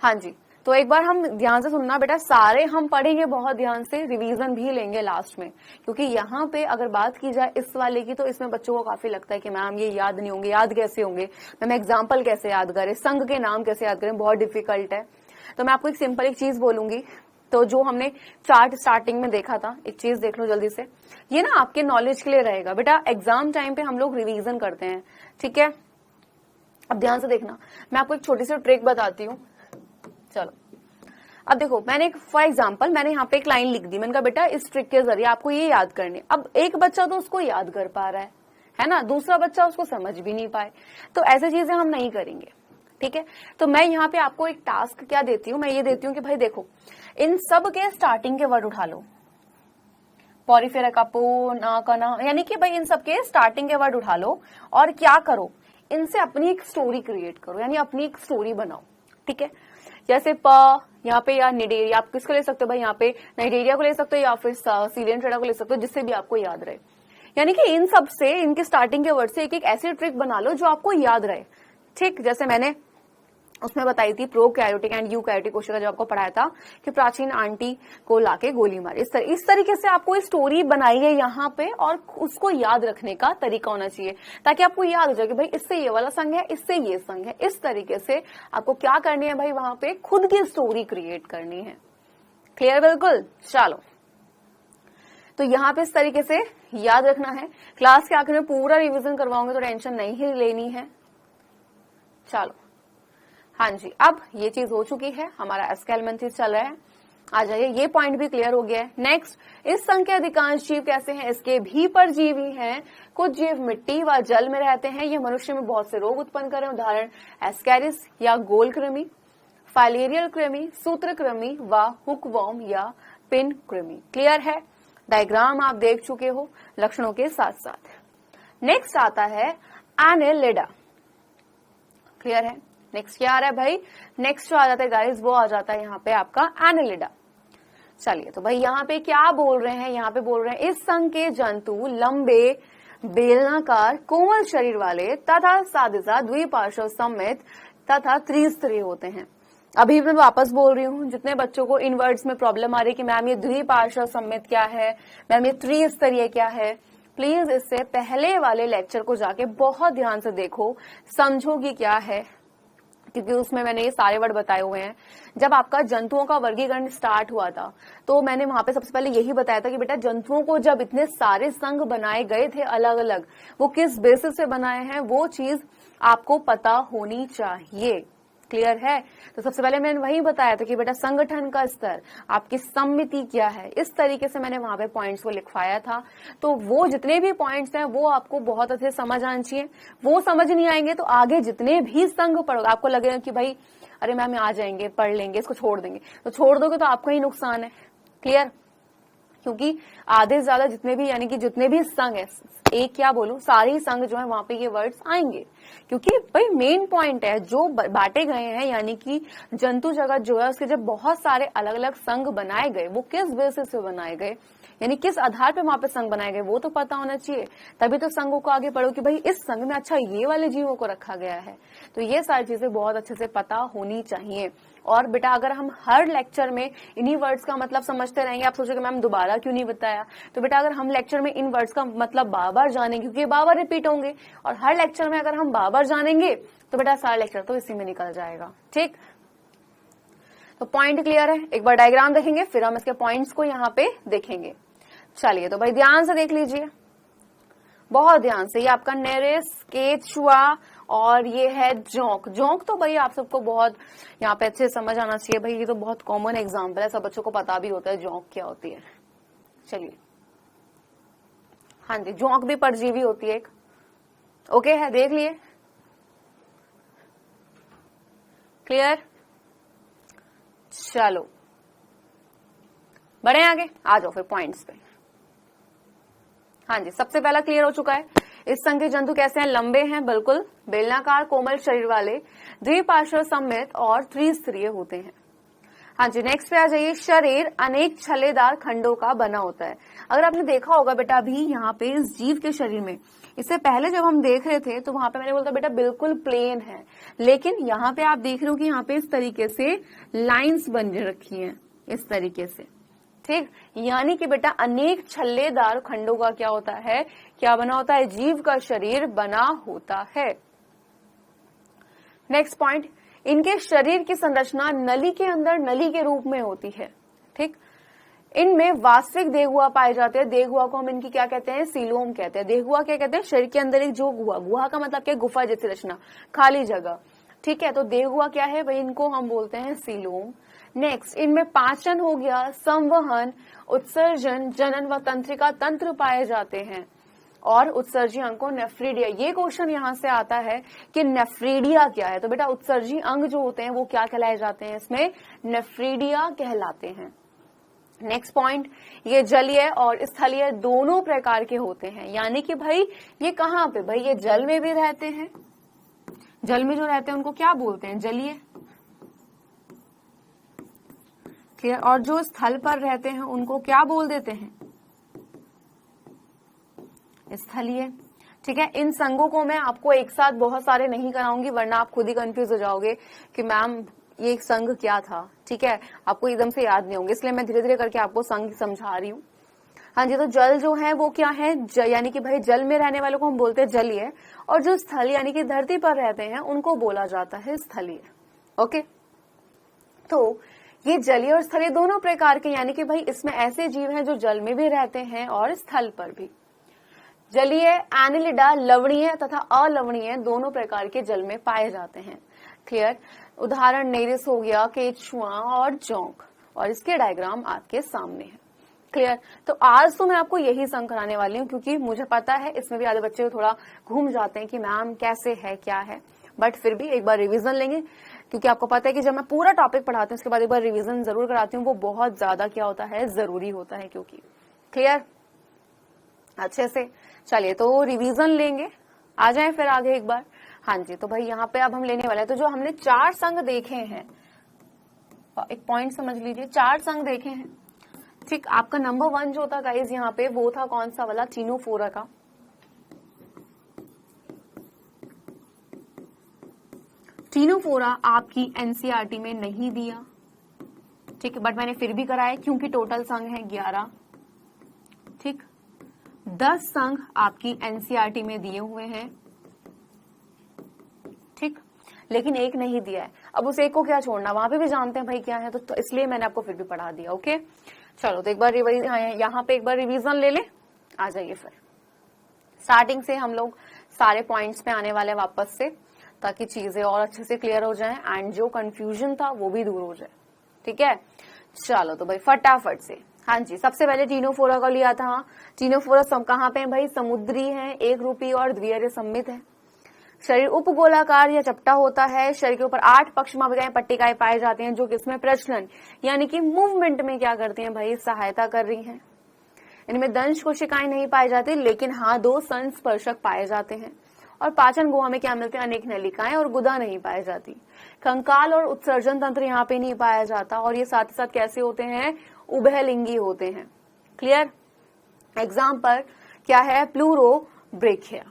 हाँ जी, तो एक बार हम ध्यान से सुनना बेटा, सारे हम पढ़ेंगे बहुत ध्यान से, रिवीजन भी लेंगे लास्ट में, क्योंकि यहाँ पे अगर बात की जाए इस वाले की तो इसमें बच्चों को काफी लगता है कि मैम ये याद नहीं होंगे, याद कैसे होंगे, मैम एग्जाम्पल कैसे याद करें, संघ के नाम कैसे याद करें, बहुत डिफिकल्ट है। तो मैं आपको एक सिंपल एक चीज बोलूंगी, तो जो हमने चार्ट स्टार्टिंग में देखा था, एक चीज देख लो जल्दी से, ये ना आपके नॉलेज के लिए रहेगा बेटा। एग्जाम टाइम पे हम लोग रिवीजन करते हैं, ठीक है? अब ध्यान से देखना, मैं आपको एक छोटी सी ट्रिक बताती हूँ। चलो अब देखो, मैंने फॉर एग्जाम्पल मैंने यहाँ पे एक लाइन लिख दी, मैंने कहा बेटा इस ट्रिक के जरिए आपको ये याद करनी। अब एक बच्चा तो उसको याद कर पा रहा है ना, दूसरा बच्चा उसको समझ भी नहीं पाए, तो ऐसी चीजें हम नहीं करेंगे। ठीक है, तो मैं यहाँ पे आपको एक टास्क क्या देती हूँ, मैं ये देती हूँ कि भाई देखो, इन सब के स्टार्टिंग के वर्ड उठा लो, पॉरीफेरा का पो, ना का ना, यानी कि भाई इन सब के स्टार्टिंग के वर्ड उठा लो और क्या करो, इनसे अपनी एक स्टोरी क्रिएट करो, यानी अपनी एक स्टोरी बनाओ। ठीक है, जैसे प यहाँ पे या निडेरिया, आप किसको ले सकते हो भाई? यहाँ पे नाइडेरिया को ले सकते हो या फिर सीलियंट्रेटा को ले सकते हो, जिससे भी आपको याद रहे। यानी कि इन सब से, इनके स्टार्टिंग के वर्ड से एक एक ऐसी ट्रिक बना लो जो आपको याद रहे। ठीक, जैसे मैंने उसमें बताई थी प्रोकैरियोटिक एंड यूकैरियोटिक कोशिका, जो आपको पढ़ाया था कि प्राचीन आंटी को लाके गोली मारी। इस तरीके से आपको स्टोरी बनाई है यहाँ पे, और उसको याद रखने का तरीका होना चाहिए, ताकि आपको याद हो जाए कि भाई इससे ये वाला संघ है, इससे ये संघ है। इस तरीके से आपको क्या करनी है भाई? वहां पे खुद की स्टोरी क्रिएट करनी है। क्लियर? बिल्कुल। चलो, तो यहाँ पे इस तरीके से याद रखना है। क्लास के आखिर में पूरा रिविजन करवाऊंगे, तो टेंशन नहीं ही लेनी है। चलो, हाँ जी, अब ये चीज हो चुकी है, हमारा एस्केहेलमिंथेस चल रहा है। आ जाइए, ये पॉइंट भी क्लियर हो गया है। नेक्स्ट, इस संघ के अधिकांश जीव कैसे हैं? इसके भी परजीवी हैं। कुछ जीव मिट्टी व जल में रहते हैं। ये मनुष्य में बहुत से रोग उत्पन्न करें, उदाहरण एस्कैरिस या गोल कृमि, फाइलेरियल कृमि, सूत्र कृमि व हुकवॉर्म या पिन कृमि। क्लियर है? डायग्राम आप देख चुके हो लक्षणों के साथ साथ। नेक्स्ट आता है एनेलिडा। क्लियर है? नेक्स्ट क्या आ रहा है भाई? नेक्स्ट जो आ जाता है गाइस वो आ जाता है यहाँ पे आपका एनेलिडा। चलिए तो भाई यहाँ पे क्या बोल रहे हैं? यहाँ पे बोल रहे हैं इस संघ के जंतु लंबे बेलनाकार कोमल शरीर वाले तथा साधिसा द्विपार्श्व सममित तथा त्रिस्तरीय होते हैं। अभी मैं वापस बोल रही हूँ, जितने बच्चों को इन वर्ड्स में प्रॉब्लम आ रही है कि मैम ये द्विपार्श्व सममित क्या है, मैम ये त्रिस्तरीय क्या है, प्लीज इससे पहले वाले लेक्चर को जाके बहुत ध्यान से देखो, समझोगी क्या है, क्योंकि उसमें मैंने ये सारे वर्ड बताए हुए हैं। जब आपका जंतुओं का वर्गीकरण स्टार्ट हुआ था तो मैंने वहां पे सबसे पहले यही बताया था कि बेटा जंतुओं को जब इतने सारे संघ बनाए गए थे अलग अलग, वो किस बेसिस से बनाए हैं वो चीज आपको पता होनी चाहिए। क्लियर है? तो सबसे पहले मैंने वही बताया था कि बेटा संगठन का स्तर, आपकी समिति क्या है, इस तरीके से मैंने वहां पे पॉइंट्स को लिखवाया था। तो वो जितने भी पॉइंट्स हैं वो आपको बहुत अच्छे समझ आने चाहिए। वो समझ नहीं आएंगे तो आगे जितने भी संघ पढ़ोगे आपको लगेगा कि भाई अरे मैम आ जाएंगे, पढ़ लेंगे, इसको छोड़ देंगे, तो छोड़ दोगे तो आपका ही नुकसान है। क्लियर? क्योंकि आधे से ज्यादा जितने भी यानी कि जितने भी संघ है, एक क्या बोलूं, सारे ही संघ जो है वहां पे ये वर्ड्स आएंगे, क्योंकि भाई मेन पॉइंट है जो बांटे गए हैं, यानी कि जंतु जगत जो है उसके जब बहुत सारे अलग अलग संघ बनाए गए, वो किस बेसिस पे बनाए गए, यानी किस आधार पे वहां पे संघ बनाए गए, वो तो पता होना चाहिए। तभी तो संघों को आगे पढ़ो कि भाई इस संघ में अच्छा ये वाले जीवों को रखा गया है। तो ये सारी चीजें बहुत अच्छे से पता होनी चाहिए। और बेटा अगर हम हर लेक्चर में इन्हीं वर्ड्स का मतलब समझते रहेंगे, आप सोचोगे मैम दोबारा क्यों नहीं बताया, तो बेटा अगर हम लेक्चर में इन वर्ड्स का मतलब बार बार जानेंगे, क्योंकि बार बार रिपीट होंगे, और हर लेक्चर में अगर हम बार बार जानेंगे तो बेटा सारा लेक्चर तो इसी में निकल जाएगा। ठीक, तो पॉइंट क्लियर है? एक बार डायग्राम देखेंगे फिर हम इसके पॉइंट्स को यहाँ पे देखेंगे। चलिए तो भाई ध्यान से देख लीजिए, बहुत ध्यान से। ये आपका नेरेस, केचुआ और ये है जोंक। जोंक तो भाई आप सबको बहुत यहाँ पे अच्छे समझ आना चाहिए भाई, ये तो बहुत कॉमन एग्जाम्पल है, सब बच्चों को पता भी होता है जोंक क्या होती है। चलिए, हाँ जी, जोंक भी परजीवी होती है एक। ओके है, देख लिए? क्लियर? चलो बढ़े आगे, आ जाओ फिर पॉइंट्स पे। हाँ जी, सबसे पहला क्लियर हो चुका है। इस संघ के जंतु कैसे हैं? लंबे हैं, बिल्कुल बेलनाकार कोमल शरीर वाले, द्विपार्श्व सममित और त्रिस्तरीय होते हैं। हाँ जी, नेक्स्ट पे आ जाइए। शरीर अनेक छल्लेदार खंडों का बना होता है। अगर आपने देखा होगा बेटा अभी यहाँ पे इस जीव के शरीर में, इससे पहले जब हम देख रहे थे तो वहां पे मैंने बोला बेटा बिल्कुल प्लेन है, लेकिन यहाँ पे आप देख रहे हो कि यहाँ पे इस तरीके से लाइंस बन रखी हैं, इस तरीके से। ठीक, यानी कि बेटा अनेक छल्लेदार खंडों का क्या होता है, क्या बना होता है? जीव का शरीर बना होता है। नेक्स्ट पॉइंट, इनके शरीर की संरचना नली के अंदर नली के रूप में होती है। ठीक, इनमें वास्तविक देहुआ पाए जाते हैं। देहुआ को हम इनकी क्या कहते हैं? सीलोम कहते हैं। देहुआ क्या कहते हैं? शरीर के अंदर एक जो गुहा, गुहा का मतलब क्या? गुफा जैसी रचना, खाली जगह। ठीक है, तो देहुआ क्या है भाई? इनको हम बोलते हैं सीलोम। नेक्स्ट, इनमें पाचन हो गया, संवहन, उत्सर्जन, जनन व तंत्रिका तंत्र पाए जाते हैं, और उत्सर्जी अंग को नेफ्रीडिया। ये क्वेश्चन यहाँ से आता है कि नेफ्रीडिया क्या है, तो बेटा उत्सर्जी अंग जो होते हैं वो क्या कहलाए जाते हैं? इसमें नेफ्रीडिया कहलाते हैं। नेक्स्ट पॉइंट, ये जलीय और स्थलीय दोनों प्रकार के होते हैं, यानी कि भाई ये कहाँ पे? भाई ये जल में भी रहते हैं, जल में जो रहते हैं उनको क्या बोलते हैं? जलीय। क्लियर? और जो स्थल पर रहते हैं उनको क्या बोल देते हैं? स्थलीय। ठीक है, इन संघों को मैं आपको एक साथ बहुत सारे नहीं कराऊंगी, वरना आप खुद ही कंफ्यूज हो जाओगे कि मैम ये एक संघ क्या था। ठीक है, आपको एकदम से याद नहीं होंगे, इसलिए मैं धीरे धीरे करके आपको संघ समझा रही हूँ। हाँ जी, तो जल जो है वो क्या है? यानी कि भाई जल में रहने वालों को हम बोलते हैं जलीय, और जो स्थल यानी कि धरती पर रहते हैं उनको बोला जाता है स्थलीय। ओके, तो ये जलीय और स्थलीय दोनों प्रकार के, यानी कि भाई इसमें ऐसे जीव हैं जो जल में भी रहते हैं और स्थल पर भी। जलीय एनेलिडा लवणीय तथा अलवणीय दोनों प्रकार के जल में पाए जाते हैं। क्लियर? उदाहरण नेरिस हो गया, केचुआ और जोंक, और इसके डायग्राम आपके सामने है। क्लियर? तो आज तो मैं आपको यही संघ कराने वाली हूँ, क्योंकि मुझे पता है इसमें भी आधे बच्चे थोड़ा घूम जाते हैं कि मैम कैसे है, क्या है, बट फिर भी एक बार रिवीजन लेंगे, क्योंकि आपको पता है कि जब मैं पूरा टॉपिक पढ़ाती हूँ उसके बाद एक बार रिवीजन जरूर कराती हूँ, वो बहुत ज्यादा क्या होता है, जरूरी होता है। क्योंकि क्लियर अच्छे से। चलिए तो रिवीजन लेंगे, आ जाए फिर आगे एक बार। हाँ जी, तो भाई यहाँ पे अब हम लेने वाले हैं, तो जो हमने 4 संघ देखे हैं, एक पॉइंट समझ लीजिए, 4 संघ देखे हैं, ठीक। आपका नंबर 1 जो था गाइज यहाँ पे वो था कौन सा वाला, टीनोफोरा का। टीनोफोरा आपकी एनसीईआरटी में नहीं दिया, ठीक है, बट मैंने फिर भी कराया क्योंकि टोटल संघ है 11, ठीक। 10 संघ आपकी एनसीईआरटी में दिए हुए हैं, ठीक, लेकिन एक नहीं दिया है। अब उस एक को क्या छोड़ना, वहां पे भी जानते हैं भाई क्या है, तो इसलिए मैंने आपको फिर भी पढ़ा दिया। ओके चलो, तो एक बार यहाँ पे एक बार रिवीजन ले ले, आ जाइए फिर। स्टार्टिंग से हम लोग सारे पॉइंट्स पे आने वाले वापस से, ताकि चीजें और अच्छे से क्लियर हो जाएं एंड जो कंफ्यूजन था वो भी दूर हो जाए, ठीक है। चलो तो भाई फटाफट से, हाँ जी, सबसे पहले टीनोफोरा को लिया था। टीनोफोरा कहाँ पे है भाई, समुद्री है, एक रूपी और द्विअर्य सममित है। शरीर उपगोलाकार या चपटा होता है। शरीर के ऊपर 8 पक्षमाभिकाएं पट्टिकाएं पाए जाते हैं, जो किसमें प्रजनन यानी कि मूवमेंट में क्या करती हैं भाई, सहायता कर रही हैं। इनमें दंश कोशिकाएं नहीं पाई जाती, लेकिन हाँ 2 संस्पर्शक पाए जाते हैं। और पाचन गुहा में क्या मिलते हैं, अनेक नलिकाएं और गुदा नहीं पाई जाती। कंकाल और उत्सर्जन तंत्र यहाँ पे नहीं पाया जाता, और ये साथ ही साथ कैसे होते हैं, उभयलिंगी होते हैं। क्लियर। एग्जाम्पल क्या है, प्लूरोब्रेकिया।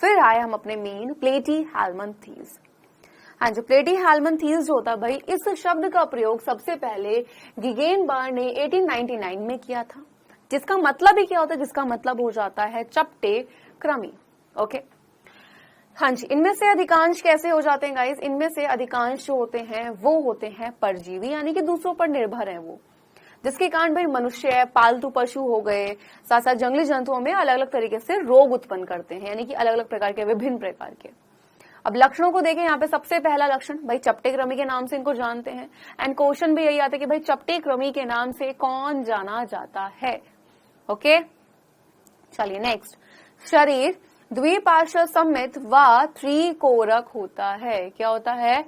फिर आए हम अपने मेन प्लेटीहेल्मिन्थेस। हाँ जो प्लेटीहेल्मिन्थेस जो होता है भाई, इस शब्द का प्रयोग सबसे पहले गिगेनबार्ग ने 1899 में किया था, जिसका मतलब ही क्या होता है, जिसका मतलब हो जाता है चपटे कृमि। ओके हाँ जी, इनमें से अधिकांश कैसे हो जाते हैं गाइस, इनमें से अधिकांश जो होते हैं वो होते हैं परजीवी, यानी कि दूसरों पर निर्भर है वो, जिसके कारण भाई मनुष्य, पालतू पशु हो गए, साथ साथ जंगली जंतुओं में अलग अलग तरीके से रोग उत्पन्न करते हैं, यानी कि अलग अलग प्रकार के, विभिन्न प्रकार के। अब लक्षणों को देखें, यहाँ पे सबसे पहला लक्षण भाई चपटे कृमि के नाम से इनको जानते हैं, एंड क्वेश्चन भी यही आता है कि भाई चपटे कृमि के नाम से कौन जाना जाता है। ओके चलिए नेक्स्ट, शरीर द्विपार्श्व सममित व त्रिकोरक होता है। क्या होता है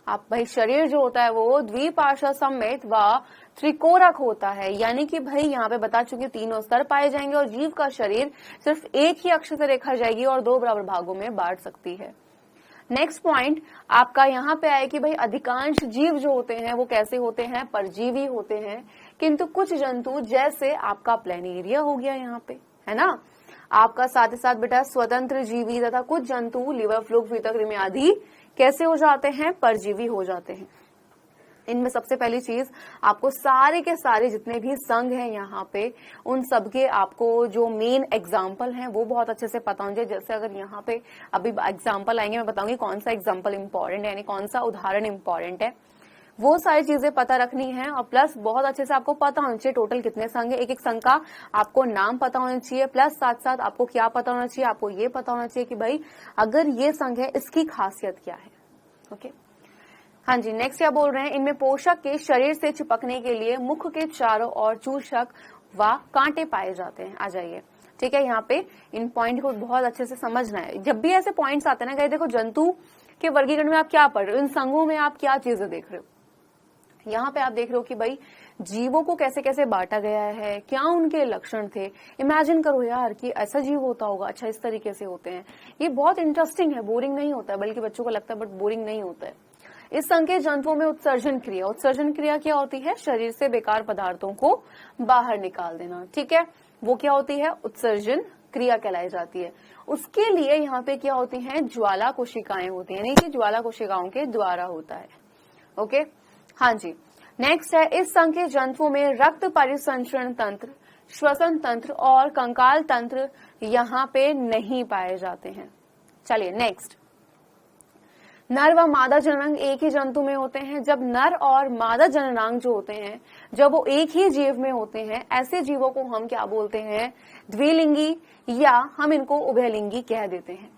आप भाई, शरीर जो होता है वो द्विपार्श्व सममित व त्रिकोरक होता है, यानी कि भाई यहाँ पे बता चुके 3 स्तर पाए जाएंगे, और जीव का शरीर सिर्फ एक ही अक्ष से रेखा जाएगी और 2 बराबर भागों में बांट सकती है। नेक्स्ट पॉइंट आपका यहाँ पे आए कि भाई अधिकांश जीव जो होते हैं वो कैसे होते हैं, परजीवी होते हैं, किंतु कुछ जंतु जैसे आपका प्लेनेरिया हो गया यहाँ पे, है ना, आपका साथ ही साथ बेटा स्वतंत्र जीवी तथा कुछ जंतु लिवर फ्लूक, कृमि आदि कैसे हो जाते हैं, परजीवी हो जाते हैं। इनमें सबसे पहली चीज आपको सारे के सारे जितने भी संघ हैं यहाँ पे, उन सबके आपको जो मेन एग्जाम्पल हैं वो बहुत अच्छे से पता होना चाहिए। जैसे अगर यहाँ पे अभी एग्जाम्पल आएंगे, मैं बताऊंगी कौन सा एग्जाम्पल इंपॉर्टेंट है, यानी कौन सा उदाहरण इंपॉर्टेंट है, वो सारी चीजें पता रखनी है। और प्लस बहुत अच्छे से आपको पता होना चाहिए टोटल कितने संघ है, एक एक संघ का आपको नाम पता होना चाहिए, प्लस साथ साथ आपको क्या पता होना चाहिए, आपको ये पता होना चाहिए कि भाई अगर ये संघ है इसकी खासियत क्या है। ओके हाँ जी, नेक्स्ट क्या बोल रहे हैं, इनमें पोषक के शरीर से चिपकने के लिए मुख के चारों ओर चूषक व कांटे पाए जाते हैं। आ जाइए, ठीक है, यहाँ पे इन पॉइंट को बहुत अच्छे से समझना है। जब भी ऐसे पॉइंट्स आते हैं ना, देखो जंतु के वर्गीकरण में आप क्या पढ़ रहे हो, इन संघों में आप क्या चीजें देख रहे हो। यहाँ पे आप देख रहे हो कि भाई जीवों को कैसे कैसे बांटा गया है, क्या उनके लक्षण थे। इमेजिन करो यार कि ऐसा जीव होता होगा, अच्छा इस तरीके से होते हैं। ये बहुत इंटरेस्टिंग है, बोरिंग नहीं होता है, बल्कि बच्चों को लगता है बट बोरिंग नहीं होता है। इस संघ के जंतुओं में उत्सर्जन क्रिया, उत्सर्जन क्रिया क्या होती है, शरीर से बेकार पदार्थों को बाहर निकाल देना, ठीक है, वो क्या होती है, उत्सर्जन क्रिया कहलाई जाती है। उसके लिए यहाँ पे क्या होती है, ज्वाला कोशिकाएं होती है, यानी कि ज्वाला कोशिकाओं के द्वारा होता है। ओके हाँ जी, नेक्स्ट है, इस संघ के जंतुओं में रक्त परिसंचरण तंत्र, श्वसन तंत्र और कंकाल तंत्र यहाँ पे नहीं पाए जाते हैं। चलिए नेक्स्ट, नर व मादा जननांग एक ही जंतु में होते हैं। जब नर और मादा जननांग जो होते हैं, जब वो एक ही जीव में होते हैं, ऐसे जीवों को हम क्या बोलते हैं, द्विलिंगी, या हम इनको उभयलिंगी कह देते हैं।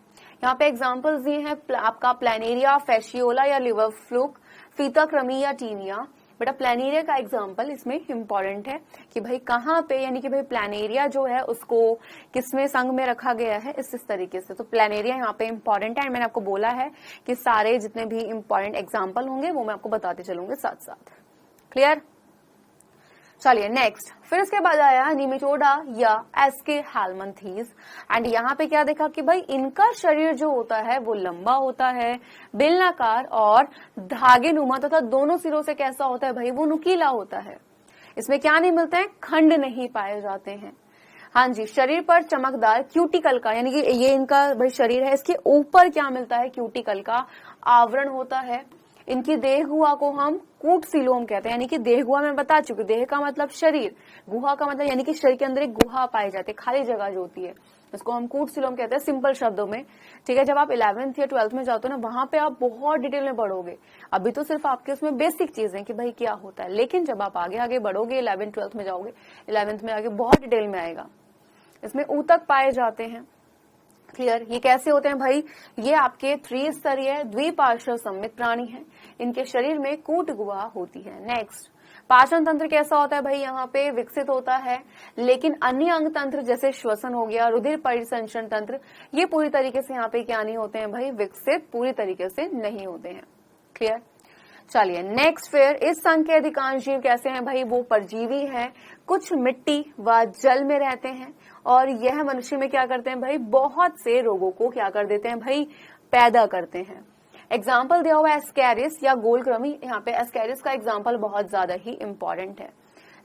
यहाँ पे एग्जांपल्स दिए हैं आपका प्लेनेरिया, फैशियोला या लिवर फ्लूक, फीता कृमि या टीनिया, बेटा प्लानेरिया का एग्जाम्पल इसमें इंपॉर्टेंट है कि भाई कहाँ पे, यानी कि भाई प्लानेरिया जो है उसको किसमें संघ में रखा गया है, इस तरीके से। तो प्लानेरिया यहाँ पे इंपॉर्टेंट है एंड मैंने आपको बोला है कि सारे जितने भी इंपॉर्टेंट एग्जाम्पल होंगे वो मैं आपको बताते चलूंगी साथ साथ। क्लियर? चलिए नेक्स्ट, फिर इसके बाद आया निमेटोडा या एस्के हेलमिंथेस। एंड यहाँ पे क्या देखा कि भाई इनका शरीर जो होता है वो लंबा होता है, बेलनाकार और धागे नुमा तथा दोनों सिरों से कैसा होता है भाई, वो नुकीला होता है। इसमें क्या नहीं मिलते हैं, खंड नहीं पाए जाते हैं। हाँ जी, शरीर पर चमकदार क्यूटिकल का, यानी कि ये इनका भाई शरीर है, इसके ऊपर क्या मिलता है, क्यूटिकल का आवरण होता है। इनकी देह गुहा को हम कूट सिलोम कहते हैं, यानी कि देह गुहा में बता चुके, देह का मतलब शरीर, गुहा का मतलब यानी कि शरीर के अंदर एक गुहा पाई जाती है, खाली जगह जो होती है, इसको हम कूट सिलोम कहते हैं सिंपल शब्दों में। ठीक है, जब आप 11th या 12th में जाते हो ना, वहां पे आप बहुत डिटेल में पढ़ोगे। अभी तो सिर्फ आपके उसमें बेसिक चीजें कि भाई क्या होता है, लेकिन जब आप आगे आगे बढ़ोगे, 11th 12th में जाओगे, 11th में आगे बहुत डिटेल में आएगा। इसमें ऊतक पाए जाते हैं। क्लियर? ये कैसे होते हैं भाई, ये आपके त्रिस्तरीय द्विपार्श्व सममित प्राणी हैं। इनके शरीर में कूट गुहा होती है। नेक्स्ट, पाचन तंत्र कैसा होता है भाई, यहाँ पे विकसित होता है, लेकिन अन्य अंग तंत्र जैसे श्वसन हो गया, रुधिर परिसंचरण तंत्र, ये पूरी तरीके से यहाँ पे क्या नहीं होते हैं भाई, विकसित पूरी तरीके से नहीं होते हैं। क्लियर? चलिए नेक्स्ट, फिर इस संघ के अधिकांश जीव कैसे हैं भाई, वो परजीवी हैं, कुछ मिट्टी व जल में रहते हैं, और यह मनुष्य में क्या करते हैं भाई, बहुत से रोगों को क्या कर देते हैं भाई, पैदा करते हैं। एग्जाम्पल दिया हुआ है एस्कैरिस या गोलकृमि। यहाँ पे एस्कैरिस का एग्जाम्पल बहुत ज्यादा ही इंपॉर्टेंट है।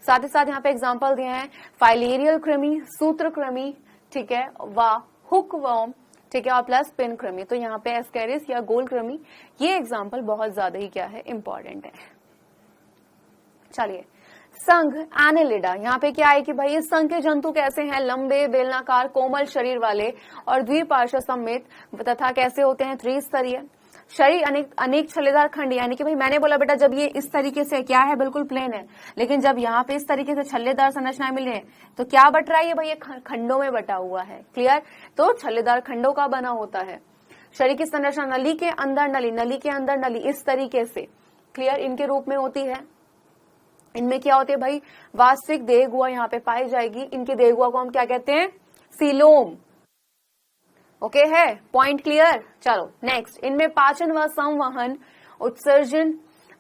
साथ ही साथ यहाँ पे एग्जाम्पल दिए हैं फाइलेरियल कृमि, सूत्रकृमि, ठीक है, व हुकवर्म, ठीक है, और प्लस पिन कृमि। तो यहाँ पे एस्कैरिस या गोलकृमि, ये एग्जाम्पल बहुत ज्यादा ही क्या है, इंपॉर्टेंट है। चलिए, संघ एनेलिडा, यहाँ पे क्या है कि भाई इस संघ के जंतु कैसे हैं, लंबे बेलनाकार कोमल शरीर वाले और द्विपार्श्व सममित तथा कैसे होते हैं, त्रिस्तरीय शरीर, अनेक छल्लेदार खंड। यानी कि भाई मैंने बोला बेटा जब ये इस तरीके से क्या है, बिल्कुल प्लेन है, लेकिन जब यहाँ पे इस तरीके से छल्लेदार संरचनाएं मिल रही है तो क्या बट रहा है ये भाई, ये खंडों में बटा हुआ है। क्लियर? तो छल्लेदार खंडों का बना होता है। शरीर की संरचना नली के अंदर नली, नली के अंदर नली, इस तरीके से क्लियर इनके रूप में होती है। इनमें क्या होते हैं भाई, वास्तविक देह गुहा यहाँ पे पाई जाएगी। इनके देह गुहा को हम क्या कहते हैं, सीलोम। ओके है, पॉइंट क्लियर? चलो नेक्स्ट, इनमें पाचन व संवहन, उत्सर्जन,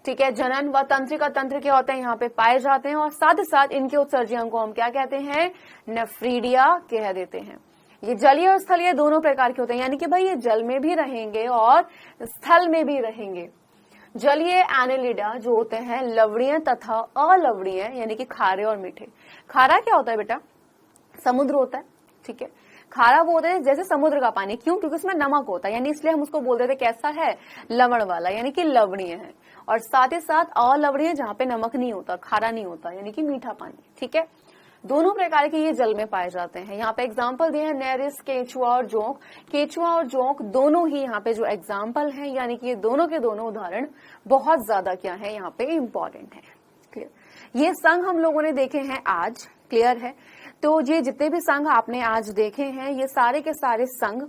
ठीक है, जनन व तंत्रिका तंत्र क्या होते हैं यहाँ पे पाए जाते हैं, और साथ ही साथ इनके उत्सर्जन को हम क्या कहते हैं, नेफ्रीडिया कह देते हैं। ये जलीय और स्थलीय दोनों प्रकार के होते हैं, यानी कि भाई ये जल में भी रहेंगे और स्थल में भी रहेंगे। जलीय एनेलिडा जो होते हैं लवणीय तथा अलवणीय, यानी कि खारे और मीठे। खारा क्या होता है बेटा, समुद्र होता है, ठीक है। खारा वो होता है जैसे समुद्र का पानी, क्यों, क्योंकि उसमें नमक होता है, यानी इसलिए हम उसको बोल देते कैसा है, लवण वाला, यानी कि लवणीय है। और साथ ही साथ अलवणीय जहाँ पे नमक नहीं होता, खारा नहीं होता, यानी कि मीठा पानी। ठीक है, दोनों प्रकार के ये जल में पाए जाते हैं। यहाँ पे एग्जाम्पल दिए हैं नेरिस, केचुआ और जोंक। केचुआ और जोंक दोनों ही यहाँ पे जो एग्जाम्पल हैं, यानी कि ये दोनों के दोनों उदाहरण बहुत ज्यादा क्या है, यहाँ पे इम्पोर्टेंट है। क्लियर? ये संघ हम लोगों ने देखे हैं आज। क्लियर है? तो ये जितने भी संघ आपने आज देखे हैं, ये सारे के सारे संघ,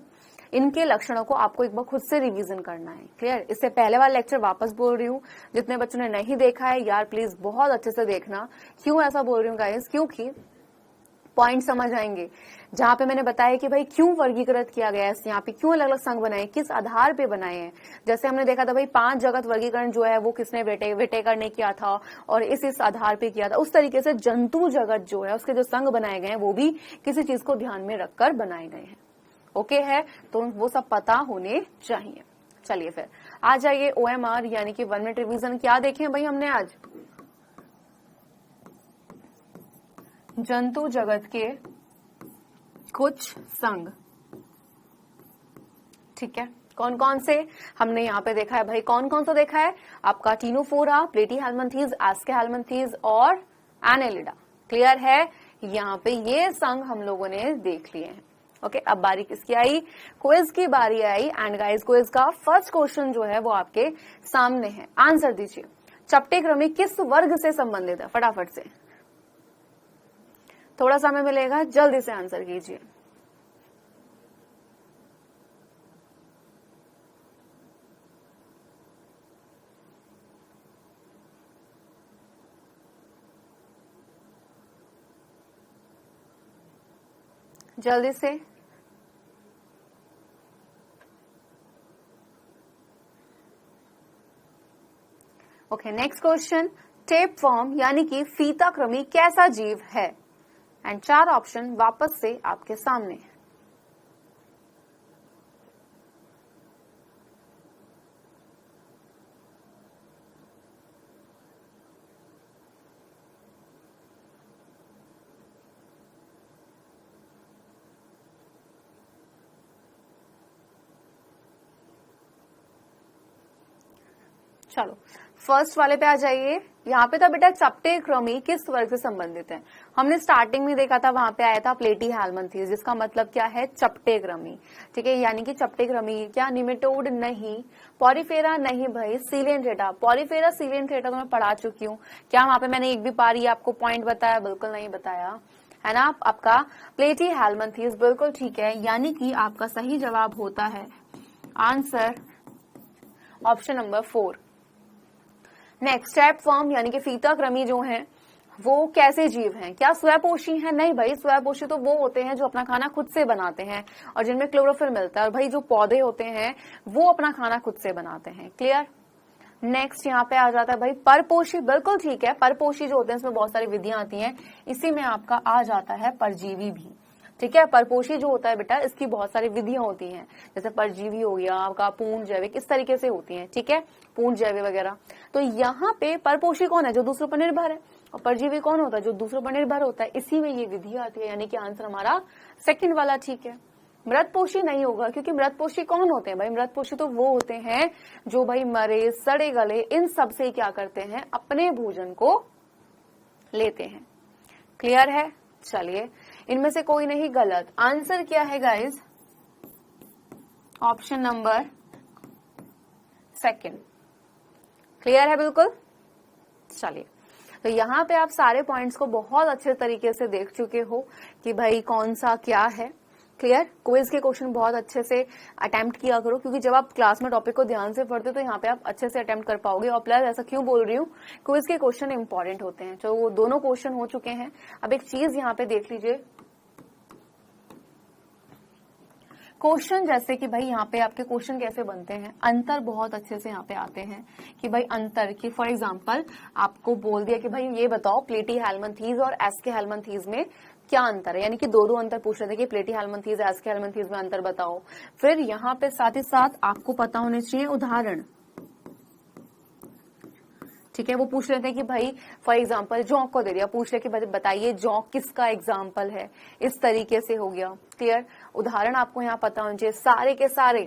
इनके लक्षणों को आपको एक बार खुद से रिवीजन करना है। क्लियर? इससे पहले वाला लेक्चर वापस बोल रही हूँ, जितने बच्चों ने नहीं देखा है यार प्लीज बहुत अच्छे से देखना। क्यों ऐसा बोल रही हूँ गाइस, क्योंकि पॉइंट समझ आएंगे। जहां पे मैंने बताया कि भाई क्यों वर्गीकृत किया गया है, यहाँ पे क्यों अलग अलग संघ बनाए, किस आधार पे बनाए हैं। जैसे हमने देखा था भाई 5 जगत वर्गीकरण जो है वो किसने वेटेकर ने किया था और इस आधार पे किया था। उस तरीके से जंतु जगत जो है उसके जो संघ बनाए गए हैं वो भी किसी चीज को ध्यान में रखकर बनाए गए हैं। ओके है, तो वो सब पता होने चाहिए। चलिए फिर आ जाइए OMR यानी कि 1 मिनट रिवीजन। क्या देखें भाई हमने आज, जंतु जगत के कुछ संघ। ठीक है, कौन कौन से हमने यहाँ पे देखा है भाई, कौन कौन सा देखा है आपका, टीनोफोरा, प्लेटीहेल्मिंथेस, एस्केहेल्मिंथेस और एनेलिडा। क्लियर है? यहाँ पे ये संघ हम लोगों ने देख लिए हैं। ओके, अब बारी किसकी आई, क्विज की बारी आई। एंड गाइस क्विज का फर्स्ट क्वेश्चन जो है वो आपके सामने है, आंसर दीजिए। चपटे क्रमिक किस वर्ग से संबंधित है, फटाफट से, थोड़ा समय मिलेगा, जल्दी से आंसर कीजिए। जल्दी से। Okay, next question, tape worm यानी कि फीताकृमि कैसा जीव है? एंड 4 ऑप्शन वापस से आपके सामने। चलो फर्स्ट वाले पे आ जाइए। यहाँ पे था बेटा चपटेक्रमी किस वर्ग से संबंधित है? हमने स्टार्टिंग में देखा था, वहां पे आया था प्लेटीहेल्मिन्थेस, जिसका मतलब क्या है? चपटेक्रमी। ठीक है, यानी कि चपटेक्रमी क्या निमेटोड नहीं, पॉरीफेरा नहीं भाई, सीलेंथ्रेटा। पॉरीफेरा सीलेंथ्रेटा तो मैं पढ़ा चुकी हूँ। क्या वहां पे मैंने एक भी पारी आपको पॉइंट बताया? बिल्कुल नहीं बताया, है ना। आपका प्लेटीहेल्मिन्थेस बिल्कुल ठीक है, यानी कि आपका सही जवाब होता है answer option number 4। Next, tap worm यानी कि फीताकृमि जो है वो कैसे जीव हैं? क्या स्वयपोषी हैं? नहीं भाई, स्वयपोषी तो वो होते हैं जो अपना खाना खुद से बनाते हैं और जिनमें क्लोरोफिल मिलता है। और भाई जो पौधे होते हैं वो अपना खाना खुद से बनाते हैं। क्लियर। नेक्स्ट यहाँ पे आ जाता है भाई परपोषी। बिल्कुल ठीक है, परपोषी जो होते हैं इसमें बहुत सारी विधियां आती हैं, इसी में आपका आ जाता है परजीवी भी। ठीक है, परपोषी जो होता है बेटा इसकी बहुत सारी विधियां होती हैं, जैसे परजीवी हो गया आपका, पूर्ण जैविक, इस तरीके से होती हैं। ठीक है, पूर्ण जैविक वगैरह। तो यहाँ पे परपोषी कौन है? जो दूसरों पर निर्भर है। और परजीवी कौन होता है? जो दूसरों पर निर्भर होता है। इसी में ये विधि आती है, यानी कि आंसर हमारा सेकंड वाला ठीक है। मृतपोषी नहीं होगा, क्योंकि मृतपोषी कौन होते हैं भाई? मृतपोषी तो वो होते हैं जो भाई मरे सड़े गले इन सब से क्या करते हैं? अपने भोजन को लेते हैं। क्लियर है। चलिए, इनमें से कोई नहीं गलत। आंसर क्या है गाइस? Option number 2। क्लियर है बिल्कुल। चलिए, तो यहाँ पे आप सारे पॉइंट्स को बहुत अच्छे तरीके से देख चुके हो कि भाई कौन सा क्या है। क्लियर। क्विज के क्वेश्चन बहुत अच्छे से अटेम्प्ट किया करो, क्योंकि जब आप क्लास में टॉपिक को ध्यान से पढ़ते हो तो यहाँ पे आप अच्छे से अटेम्प्ट कर पाओगे। और प्लस ऐसा क्यों बोल रही हूँ, क्विज के क्वेश्चन इंपॉर्टेंट होते हैं। तो वो दोनों क्वेश्चन हो चुके हैं। अब एक चीज यहाँ पे देख लीजिए, क्वेश्चन जैसे कि भाई यहाँ पे आपके क्वेश्चन कैसे बनते हैं, अंतर बहुत अच्छे से यहाँ पे आते हैं कि भाई अंतर की, फॉर एग्जांपल आपको बोल दिया कि भाई ये बताओ प्लेटीहेल्मिन्थेस और एस्केहेल्मिन्थेस में क्या अंतर है, यानी कि दो अंतर पूछ रहे थे कि प्लेटीहेल्मिन्थेस एस्केहेल्मिन्थेस में अंतर बताओ। फिर यहाँ पे साथ ही साथ आपको पता होने चाहिए उदाहरण। ठीक है, वो पूछ रहे थे कि भाई फॉर एग्जांपल जौंक को दे दिया, पूछ रहे कि बताइए जौंक किसका एग्जांपल है, इस तरीके से हो गया। क्लियर। उदाहरण आपको यहाँ पता होना चाहिए। सारे के सारे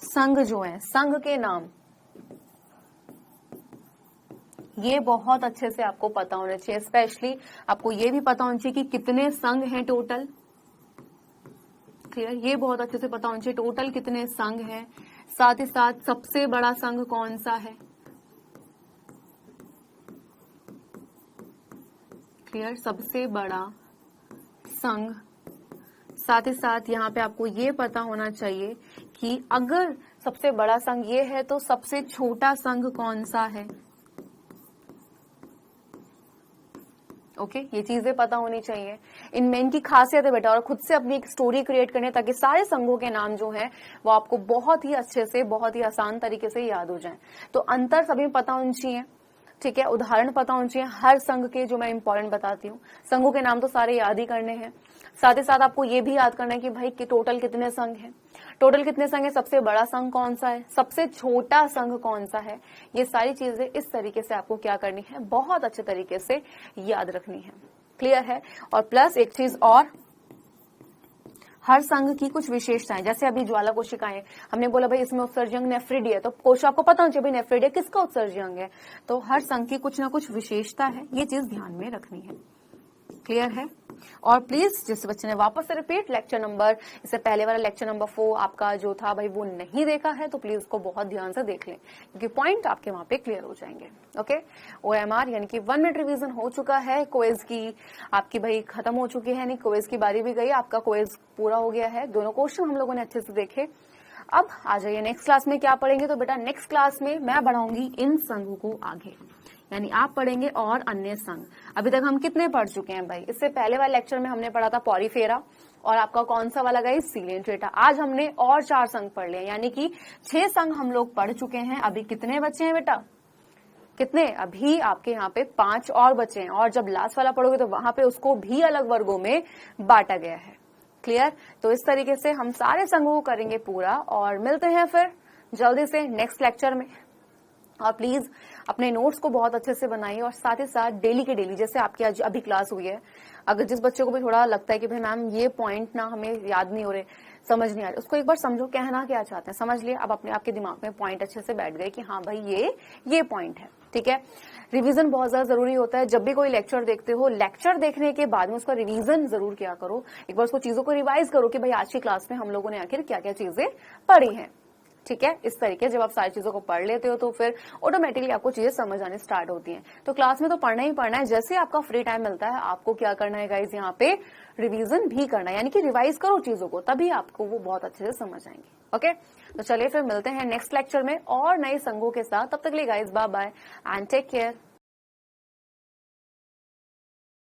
संघ जो है, संघ के नाम, ये बहुत अच्छे से आपको पता होना चाहिए। स्पेशली आपको ये भी पता होना चाहिए कि कितने संघ हैं टोटल। क्लियर, ये बहुत अच्छे से पता होना चाहिए टोटल कितने संघ हैं। साथ ही साथ सबसे बड़ा संघ कौन सा है। क्लियर, सबसे बड़ा संघ। साथ ही साथ यहाँ पे आपको ये पता होना चाहिए कि अगर सबसे बड़ा संघ ये है तो सबसे छोटा संघ कौन सा है। ओके, ये चीजें पता होनी चाहिए। इनमें इनकी खासियत है बेटा, और खुद से अपनी एक स्टोरी क्रिएट करने, ताकि सारे संघों के नाम जो हैं वो आपको बहुत ही अच्छे से, बहुत ही आसान तरीके से याद हो जाएं। तो अंतर सभी पता होना चाहिए। ठीक है, उदाहरण पता होना चाहिए हर संघ के, जो मैं इंपॉर्टेंट बताती हूँ। संघों के नाम तो सारे याद ही करने हैं। साथ ही साथ आपको ये भी याद करना है कि भाई कि टोटल कितने संघ हैं, टोटल कितने संघ है, सबसे बड़ा संघ कौन सा है, सबसे छोटा संघ कौन सा है। ये सारी चीजें इस तरीके से आपको क्या करनी है, बहुत अच्छे तरीके से याद रखनी है। क्लियर है। और प्लस एक चीज और, हर संघ की कुछ विशेषताएं, जैसे अभी ज्वाला कोशिकाएं, हमने बोला भाई इसमें उत्सर्जक नेफ्रिडी है, तो कोश आपको पता होना चाहिए भाई नेफ्रिडी किसका उत्सर्जक है। तो हर संघ की कुछ ना कुछ विशेषता है, ये चीज ध्यान में रखनी है। क्लियर है। और प्लीज जिस बच्चे ने वापस से रिपीट लेक्चर नंबर, इससे पहले वाला लेक्चर नंबर 4 आपका जो था भाई वो नहीं देखा है, तो प्लीज उसको बहुत ध्यान से देख लें, क्योंकि पॉइंट आपके वहां पे क्लियर हो जाएंगे। ओके, OMR यानी कि 1 मिनट रिवीजन हो चुका है। क्विज की आपकी भाई खत्म हो चुकी है, नहीं क्विज की बारी भी गई, आपका क्विज पूरा हो गया है। दोनों क्वेश्चन हम लोगों ने अच्छे से देखे। अब आ जाइए नेक्स्ट क्लास में क्या पढ़ेंगे। तो बेटा नेक्स्ट क्लास में मैं बढ़ाऊंगी इन संघों को आगे, यानी आप पढ़ेंगे और अन्य संघ। अभी तक हम कितने पढ़ चुके हैं भाई? इससे पहले वाले लेक्चर में हमने पढ़ा था पॉरीफेरा और आपका कौन सा वाला गाइस? सीलेंट्रेटा। आज हमने और 4 संघ पढ़ लिए, यानी कि 6 संघ हम लोग पढ़ चुके हैं। अभी कितने बचे हैं बेटा? कितने? अभी आपके यहाँ पे 5 और बचे हैं, और जब लास्ट वाला पढ़ोगे तो वहां पे उसको भी अलग वर्गों में बांटा गया है। क्लियर? तो इस तरीके से हम सारे संघों को करेंगे पूरा, और मिलते हैं फिर जल्दी से नेक्स्ट लेक्चर में। और प्लीज अपने नोट्स को बहुत अच्छे से बनाइए, और साथ ही साथ डेली के डेली, जैसे आपकी आज अभी क्लास हुई है, अगर जिस बच्चे को भी थोड़ा लगता है कि भाई मैम ये पॉइंट ना हमें याद नहीं हो रहे, समझ नहीं आ रही, उसको एक बार समझो कहना क्या चाहते हैं, समझ लिए। अब अपने आपके दिमाग में पॉइंट अच्छे से बैठ गए कि हाँ भाई ये पॉइंट है। ठीक है, रिवीजन बहुत ज्यादा जरूरी होता है। जब भी कोई लेक्चर देखते हो, लेक्चर देखने के बाद में उसका रिवीजन जरूर किया करो, एक बार उसको चीजों को रिवाइज करो कि भाई आज की क्लास में हम लोगों ने आखिर क्या क्या चीजें पढ़ी हैं। ठीक है, इस तरीके जब आप सारी चीजों को पढ़ लेते हो तो फिर ऑटोमेटिकली आपको चीजें समझ आने स्टार्ट होती हैं। तो क्लास में तो पढ़ना ही पढ़ना है, जैसे आपका फ्री टाइम मिलता है आपको क्या करना है गाइज, यहाँ पे रिवीजन भी करना है, यानी कि रिवाइज करो चीजों को, तभी आपको वो बहुत अच्छे से समझ आएंगे। ओके, तो चलिए फिर मिलते हैं नेक्स्ट लेक्चर में और नए संघों के साथ। तब तक के लिए guys bye bye and take care.